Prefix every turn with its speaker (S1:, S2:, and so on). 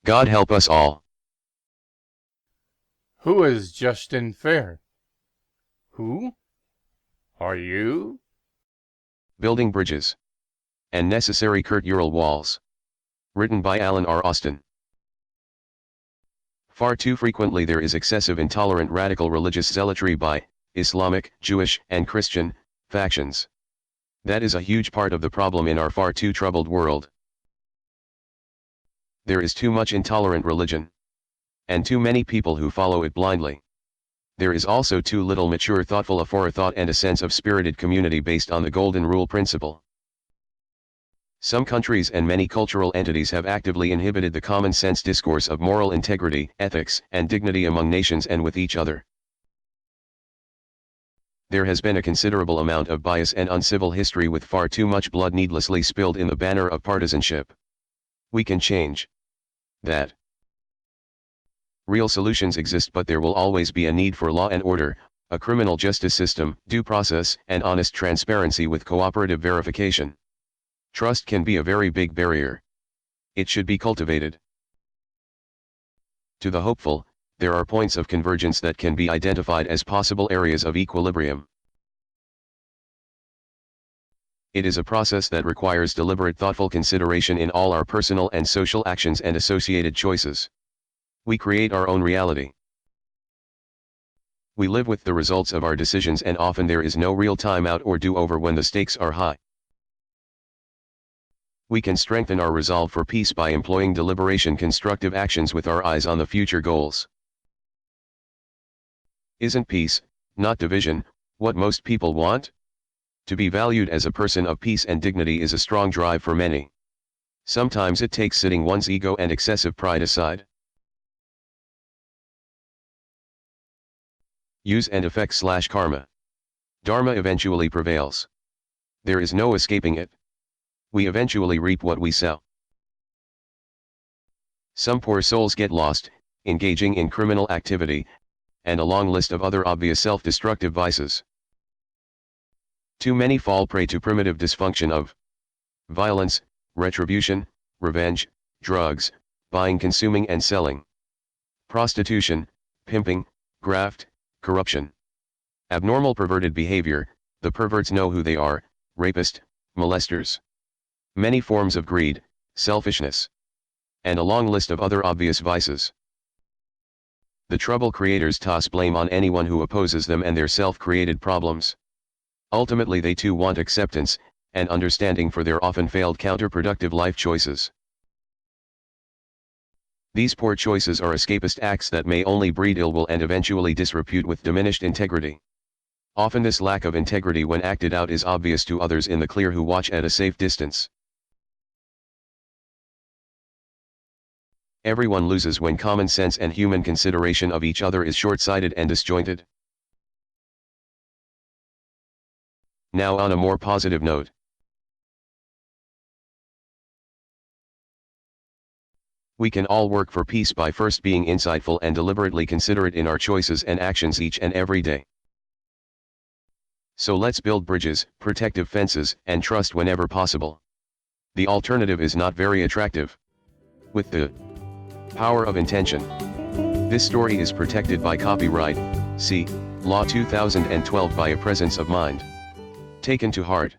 S1: God help us all.
S2: Who is Justin Fair? Who? Are you?
S1: Building Bridges and Necessary Kurt Ural Walls. Written by Alan R. Austin. Far too frequently there is excessive intolerant radical religious zealotry by Islamic, Jewish, and Christian factions. That is a huge part of the problem in our far too troubled world. There is too much intolerant religion, and too many people who follow it blindly. There is also too little mature thoughtful aforethought and a sense of spirited community based on the Golden Rule principle. Some countries and many cultural entities have actively inhibited the common sense discourse of moral integrity, ethics, and dignity among nations and with each other. There has been a considerable amount of bias and uncivil history with far too much blood needlessly spilled in the banner of partisanship. We can change that. Real solutions exist, but there will always be a need for law and order, a criminal justice system, due process, and honest transparency with cooperative verification. Trust can be a very big barrier. It should be cultivated. To the hopeful, there are points of convergence that can be identified as possible areas of equilibrium. It is a process that requires deliberate thoughtful consideration in all our personal and social actions and associated choices. We create our own reality. We live with the results of our decisions, and often there is no real time out or do-over when the stakes are high. We can strengthen our resolve for peace by employing deliberation constructive actions with our eyes on the future goals. Isn't peace, not division, what most people want? To be valued as a person of peace and dignity is a strong drive for many. Sometimes it takes setting one's ego and excessive pride aside. Use and effect / karma. Dharma eventually prevails. There is no escaping it. We eventually reap what we sow. Some poor souls get lost, engaging in criminal activity, and a long list of other obvious self-destructive vices. Too many fall prey to primitive dysfunction of violence, retribution, revenge, drugs, buying, consuming and selling, prostitution, pimping, graft, corruption. Abnormal perverted behavior, the perverts know who they are, rapist, molesters. Many forms of greed, selfishness, and a long list of other obvious vices. The trouble creators toss blame on anyone who opposes them and their self-created problems. Ultimately they too want acceptance and understanding for their often failed counterproductive life choices. These poor choices are escapist acts that may only breed ill will and eventually disrepute with diminished integrity. Often this lack of integrity when acted out is obvious to others in the clear who watch at a safe distance. Everyone loses when common sense and human consideration of each other is short-sighted and disjointed. Now on a more positive note. We can all work for peace by first being insightful and deliberately considerate in our choices and actions each and every day. So let's build bridges, protective fences, and trust whenever possible. The alternative is not very attractive. With the power of intention. This story is protected by copyright, C. Law 2012 by a presence of mind. Taken to heart.